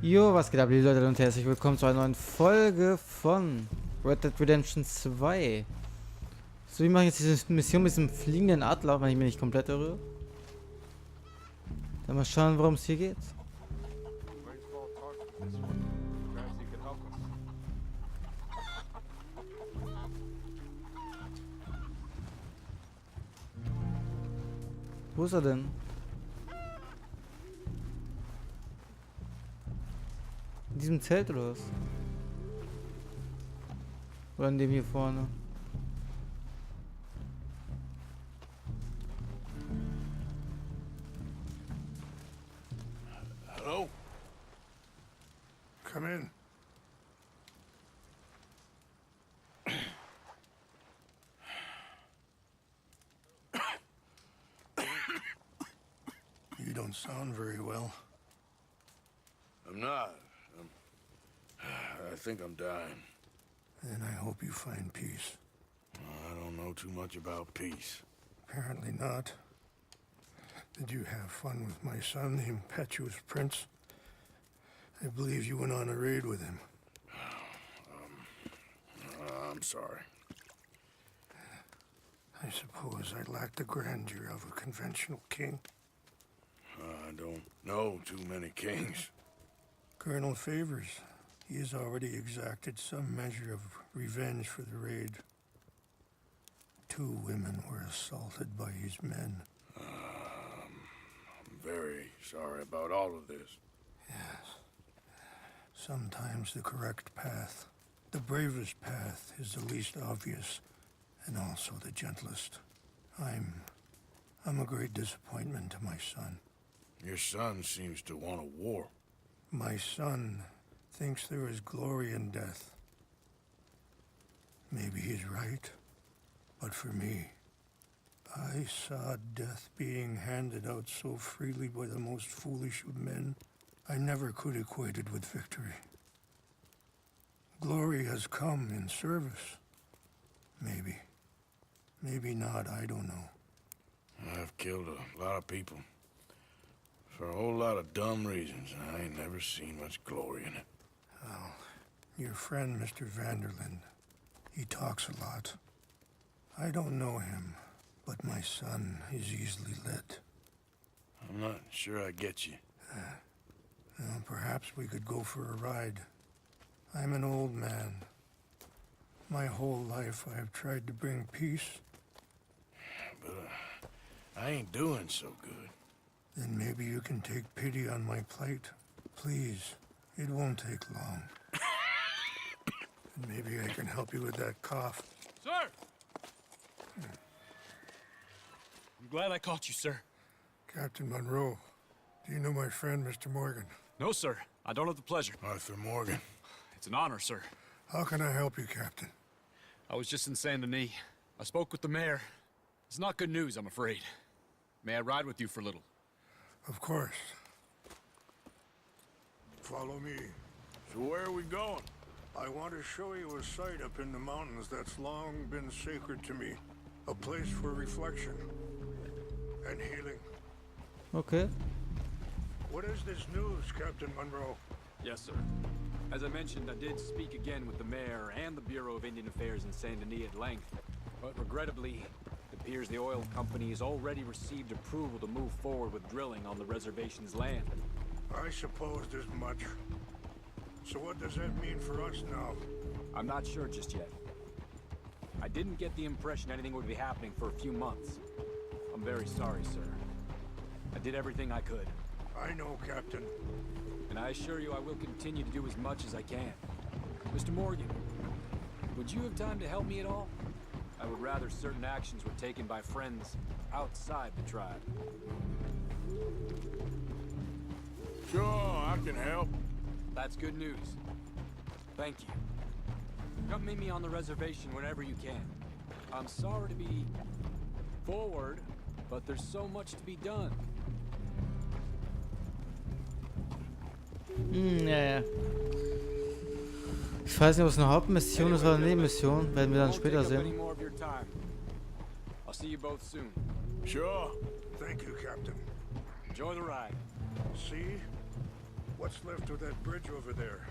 Jo, was geht ab, liebe Leute und herzlich willkommen zu einer neuen Folge von Red Dead Redemption 2. So, wie mache ich jetzt diese Mission mit diesem fliegenden Adler, wenn ich mich nicht komplett irre? Dann mal schauen, worum es hier geht. Wo ist er denn? In diesem Zelt oder was? Oder in dem hier vorne? Hello? Come in. You don't sound very well. I'm not. I think I'm dying. And I hope you find peace. I don't know too much about peace. Apparently not. Did you have fun with my son, the impetuous prince? I believe you went on a raid with him. I'm sorry. I suppose I lacked the grandeur of a conventional king. I don't know too many kings. Colonel Favors. He has already exacted some measure of revenge for the raid. 2 women were assaulted by his men. I'm very sorry about all of this. Yes. Sometimes the correct path, the bravest path, is the least obvious, and also the gentlest. I'm a great disappointment to my son. Your son seems to want a war. My son thinks there is glory in death. Maybe he's right, but for me, I saw death being handed out so freely by the most foolish of men, I never could equate it with victory. Glory has come in service. Maybe. Maybe not, I don't know. I've killed a lot of people. For a whole lot of dumb reasons, and I ain't never seen much glory in it. Well, your friend, Mr. Van-der-Linde, he talks a lot. I don't know him, but my son is easily led. I'm not sure I get you. Well, perhaps we could go for a ride. I'm an old man. My whole life I have tried to bring peace. But I ain't doing so good. Then maybe you can take pity on my plight. Please, it won't take long. And maybe I can help you with that cough. Sir! I'm glad I caught you, sir. Captain Monroe, do you know my friend, Mr. Morgan? No, sir. I don't have the pleasure. Arthur Morgan. It's an honor, sir. How can I help you, Captain? I was just in Saint Denis. I spoke with the mayor. It's not good news, I'm afraid. May I ride with you for a little? Of course. Follow me. So where are we going? I want to show you a site up in the mountains that's long been sacred to me. A place for reflection and healing. Okay. What is this news, Captain Monroe? Yes, sir. As I mentioned, I did speak again with the mayor and the Bureau of Indian Affairs in Saint Denis at length. But regrettably, it appears the oil company has already received approval to move forward with drilling on the reservation's land. I supposed as much. So what does that mean for us now? I'm not sure just yet. I didn't get the impression anything would be happening for a few months. I'm very sorry, sir. I did everything I could. I know, Captain. And I assure you I will continue to do as much as I can. Mr. Morgan, would you have time to help me at all? I would rather certain actions were taken by friends outside the tribe. Sure, I can help. That's good news. Thank you. Come meet me on the reservation whenever you can. I'm sorry to be forward, but there's so much to be done. Ja, ja. Ich weiß nicht, ob es eine Hauptmission ist oder eine Nebenmission. Werden wir dann später sehen. I'll see you both soon. Sure. Thank you, Captain. Enjoy the ride. See? What What's left of that bridge over there?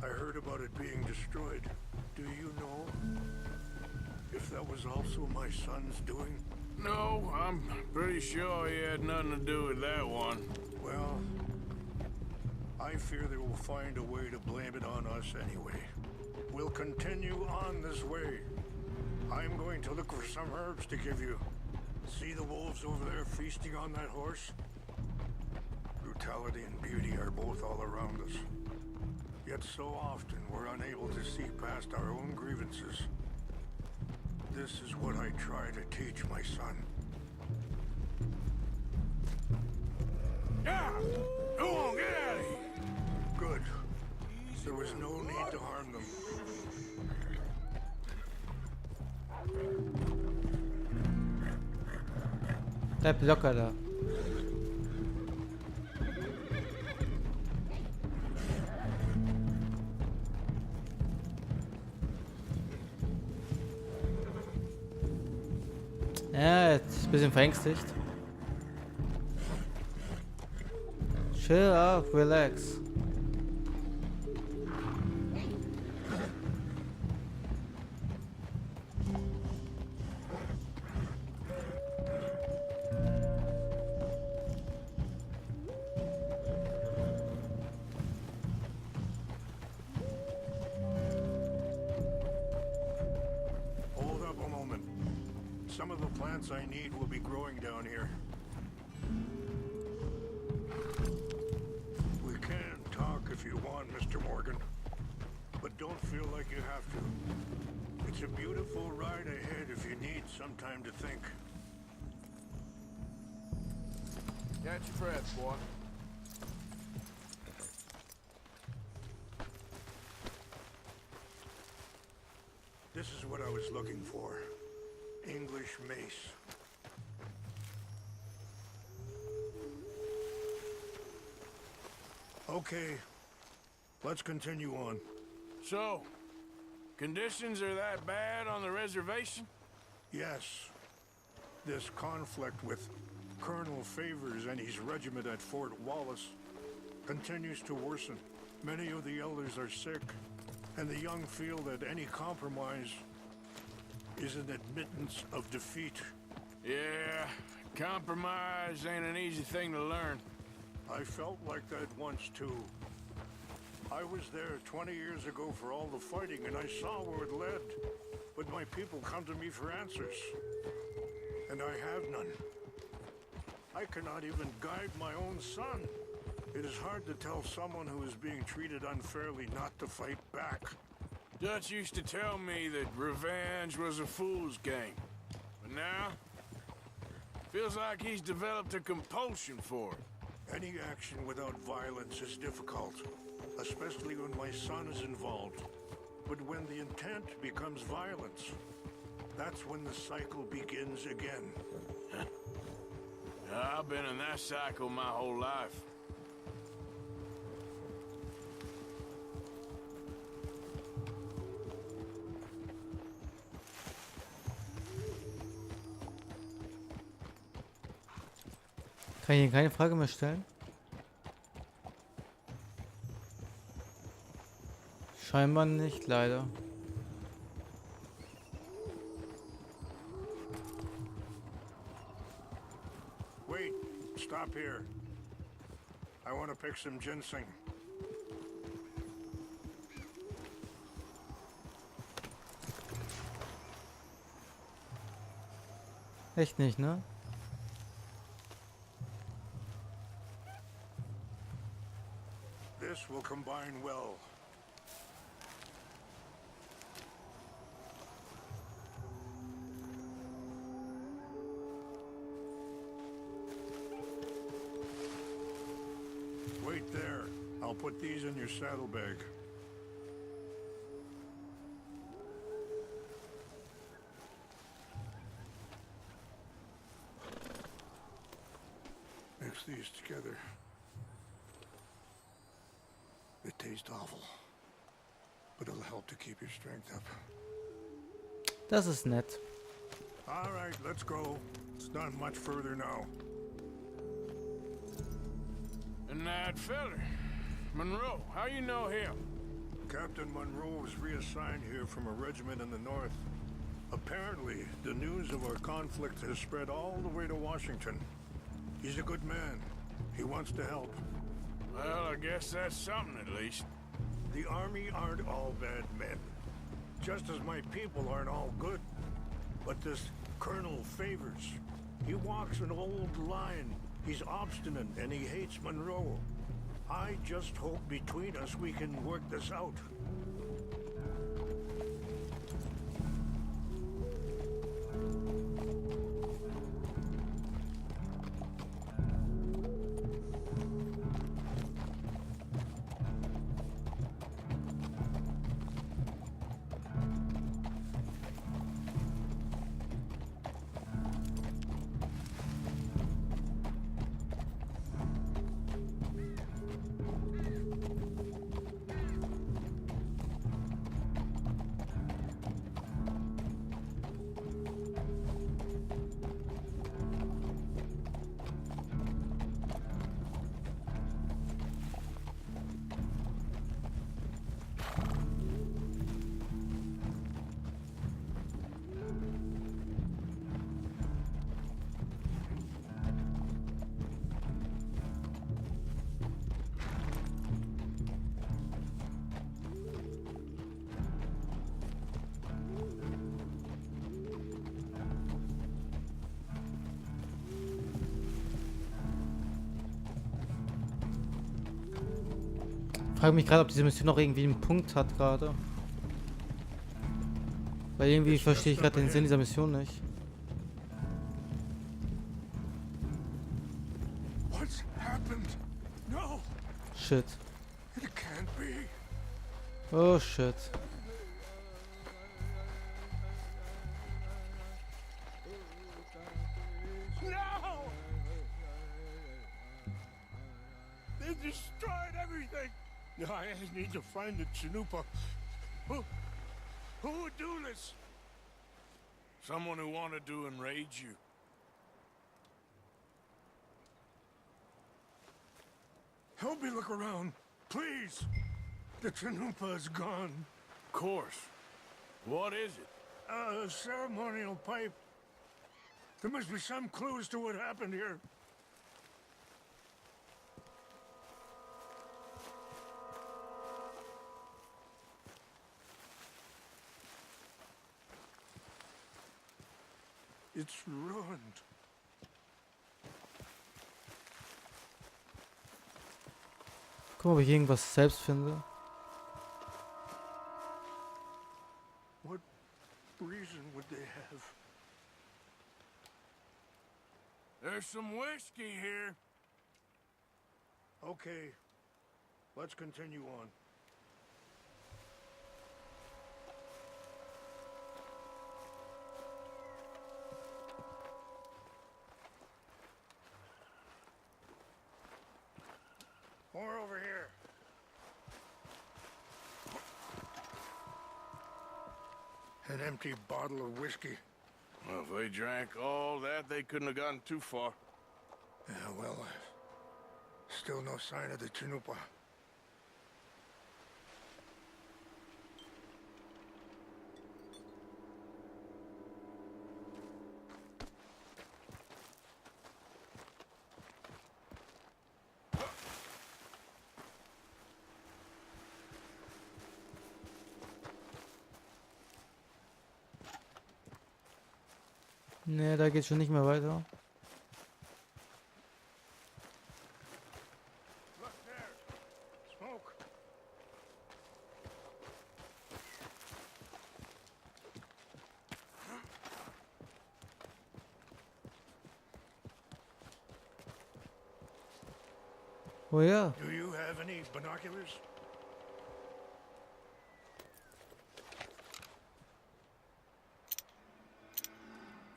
I heard about it being destroyed. Do you know if that was also my son's doing? No, I'm pretty sure he had nothing to do with that one. Well, I fear they will find a way to blame it on us anyway. We'll continue on this way. I'm going to look for some herbs to give you. See the wolves over there feasting on that horse? Brutality and beauty are both all around us. Yet so often we're unable to see past our own grievances. This is what I try to teach my son. Yeah! Go on, get out of here! Good. There was no need to harm them. Bleib locker da. Ja, jetzt ist ein bisschen verängstigt. Chill out, relax. Hold up a moment. Some of the plants I need will be growing down here. We can talk if you want, Mr. Morgan. But don't feel like you have to. It's a beautiful ride ahead if you need some time to think. Catch your breath, boy. This is what I was looking for. English mace. Okay, let's continue on. So, conditions are that bad on the reservation? Yes, this conflict with Colonel Favors and his regiment at Fort Wallace continues to worsen. Many of the elders are sick, and the young feel that any compromise is an admittance of defeat. Yeah, compromise ain't an easy thing to learn. I felt like that once too. I was there 20 years ago for all the fighting, and I saw where it led. But my people come to me for answers, and I have none. I cannot even guide my own son. It is hard to tell someone who is being treated unfairly not to fight back. Dutch used to tell me that revenge was a fool's game. But now, feels like he's developed a compulsion for it. Any action without violence is difficult, especially when my son is involved. But when the intent becomes violence, that's when the cycle begins again. I've been in that cycle my whole life. Kann ich Ihnen keine Frage mehr stellen? Scheinbar nicht, leider. Wait, stop here. I want to pick some ginseng. Echt nicht, ne? This will combine well. Wait there. I'll put these in your saddlebag. Mix these together. It tastes awful, but it'll help to keep your strength up. Das ist nett. All right, let's go. It's not much further now. And And that feller, Monroe, how you know him? Captain Monroe was reassigned here from a regiment in the north. Apparently, the news of our conflict has spread all the way to Washington. He's a good man. He wants to help. Well, I guess that's something at least. The army aren't all bad men. Just as my people aren't all good. But this Colonel Favors, he walks an old line. He's obstinate and he hates Monroe. I just hope between us we can work this out. Ich frage mich gerade, ob diese Mission noch irgendwie einen Punkt hat gerade. Weil irgendwie verstehe ich gerade den Sinn dieser Mission nicht. What's happened? No, Shit. it can't be. Oh shit. No! They destroyed everything. I need to find the Chanupa. Who would do this? Someone who wanted to enrage you. Help me look around, please. The Chanupa is gone. Of course. What is it? A ceremonial pipe. There must be some clues to what happened here. It's ruined. Guck mal, ob ich irgendwas selbst finde. What reason would they have? There's some whiskey here. Okay, let's continue on. More over here. An empty bottle of whiskey. Well, if they drank all that, they couldn't have gotten too far. Yeah, well, still no sign of the Chanupa. Ne, da geht schon nicht mehr weiter. Look there. Smoke. Oh ja. Do you have any binoculars?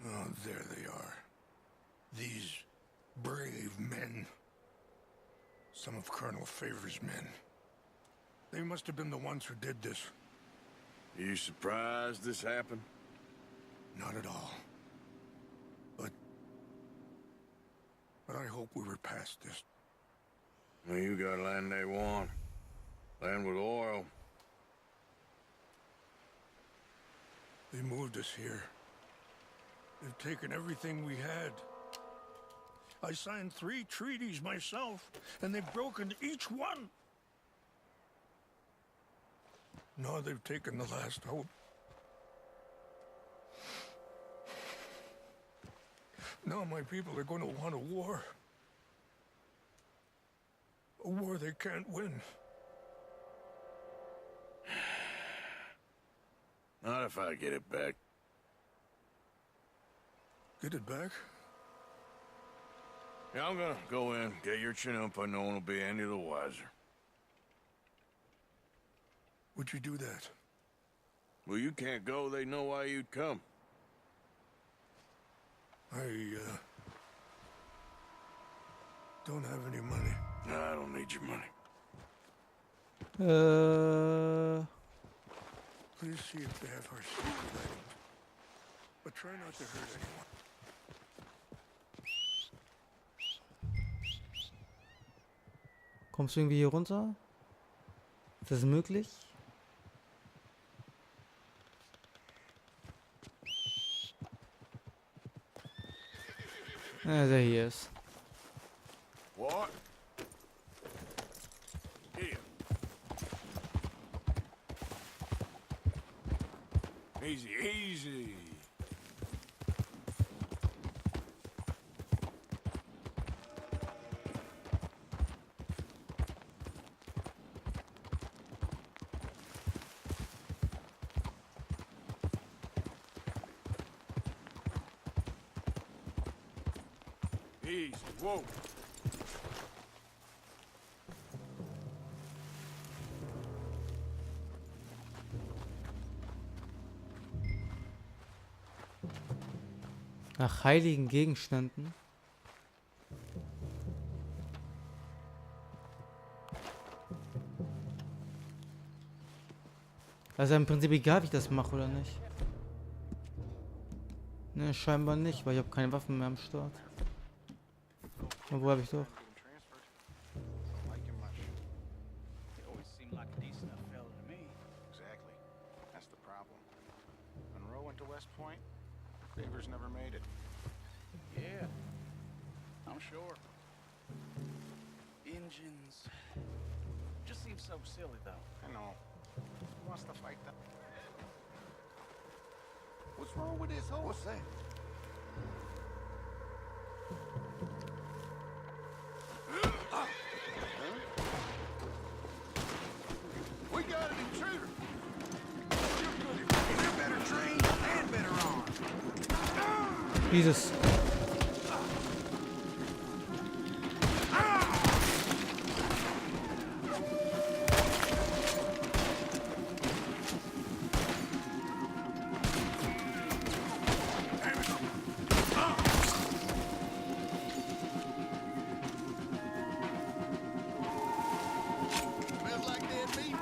Oh, there they are. These brave men. Some of Colonel Favors' men. They must have been the ones who did this. You surprised this happened? Not at all. But I hope we were past this. Well, you got land they want. Land with oil. They moved us here. They've taken everything we had. I signed 3 treaties myself, and they've broken each one. Now they've taken the last hope. Now my people are going to want a war. A war they can't win. Not if I get it back. Get it back? Yeah, I'm gonna go in, get your chin-up, and no one will be any the wiser. Would you do that? Well, you can't go, they know why you'd come. I, don't have any money. No, I don't need your money. Please see if they have our secret items. But try not to hurt anyone. Kommst du irgendwie hier runter? Ist das möglich? Ja, der hier ist. What? Here. Easy, easy. Easy, whoa. Nach heiligen Gegenständen. Also im Prinzip egal, wie ich das mache oder nicht. Ne, scheinbar nicht, weil ich habe keine Waffen mehr am Start. Und wo habe ich doch? Beavers never made it. Yeah, I'm sure. Engines. Just seems so silly, though. I know. Who wants to fight them? What's wrong with this horse? What's that? We got an intruder. They're better trained and better armed. Jesus. Smells like dead meat.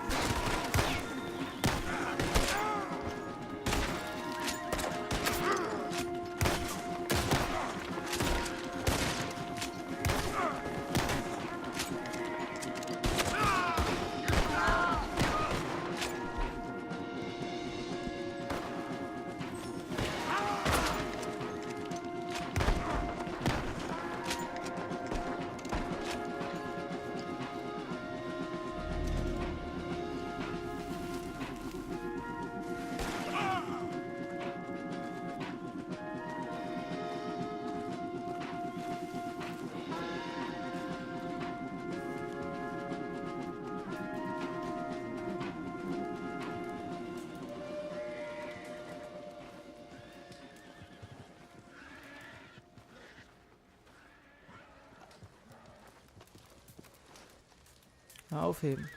Aufheben.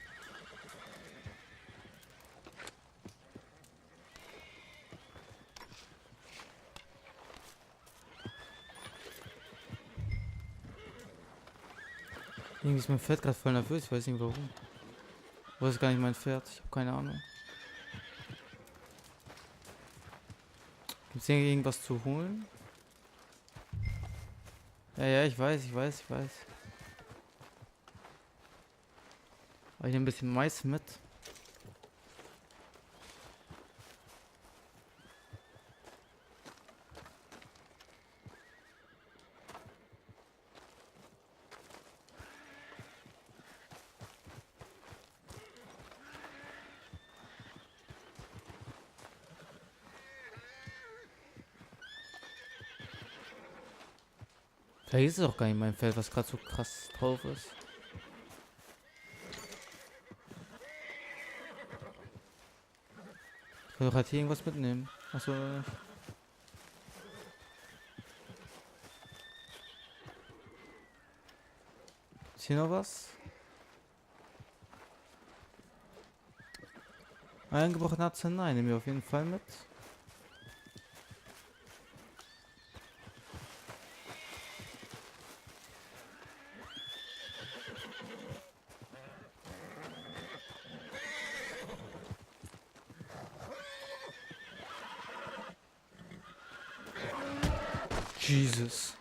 Irgendwie ist mein Pferd gerade voll nervös, ich weiß nicht warum. Wo ist gar nicht mein Pferd? Ich habe keine Ahnung. Gibt es hier irgendwas zu holen? Ja, ich weiß. Ich nehme ein bisschen Mais mit. Vielleicht ist es auch gar nicht mein Feld, was gerade so krass drauf ist. Ich will doch halt hier irgendwas mitnehmen. Achso, nicht. Ist hier noch was? Eingebrochene Arznei nehmen wir auf jeden Fall mit. Jesus.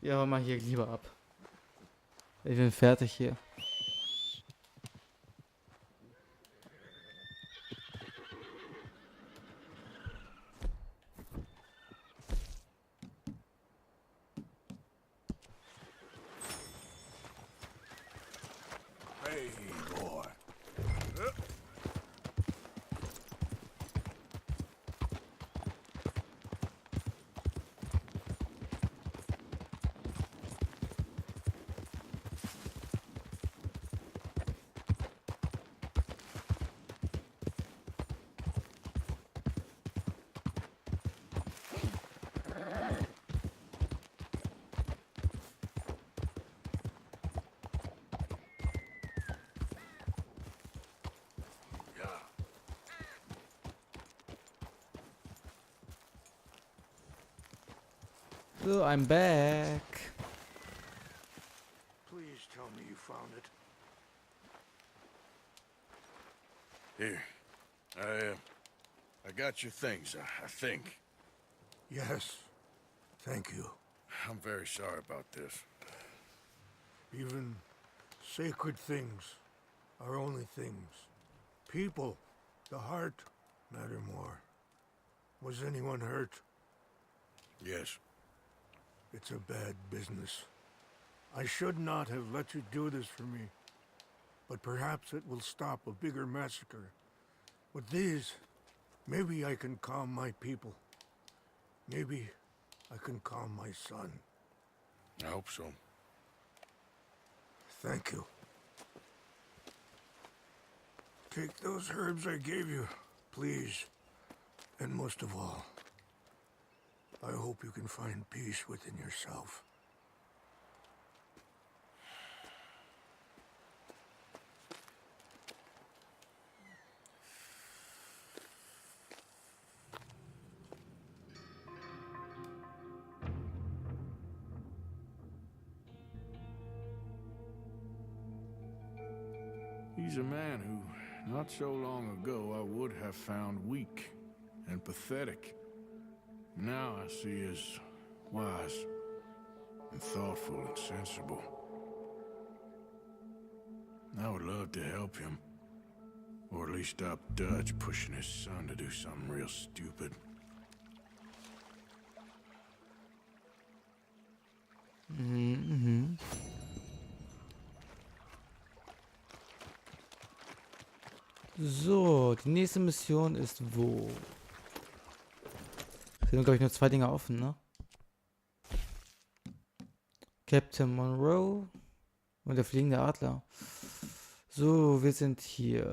Ja, hau mal hier lieber ab. Ich bin fertig hier. Hey, boy. So, I'm back. Please tell me you found it. Here. I got your things, I think. Yes. Thank you. I'm very sorry about this. Even sacred things are only things. People, the heart, matter more. Was anyone hurt? Yes. It's a bad business. I should not have let you do this for me. But perhaps it will stop a bigger massacre. With these, maybe I can calm my people. Maybe I can calm my son. I hope so. Thank you. Take those herbs I gave you, please. And most of all, I hope you can find peace within yourself. He's a man who, not so long ago, I would have found weak and pathetic. Now I see as wise and thoughtful and sensible. I would love to help him, or at least stop Dutch pushing his son to do something real stupid. So, die nächste Mission ist wo? Sind, glaube ich, nur 2 Dinge offen, ne? Captain Monroe und der fliegende Adler. So, wir sind hier.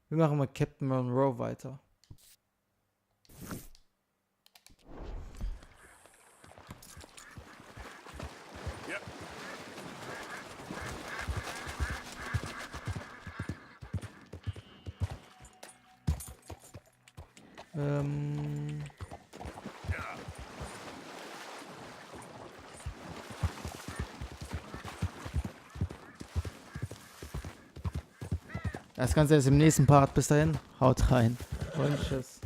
Wir machen mal Captain Monroe weiter. Das Ganze ist im nächsten Part. Bis dahin, haut rein und tschüss.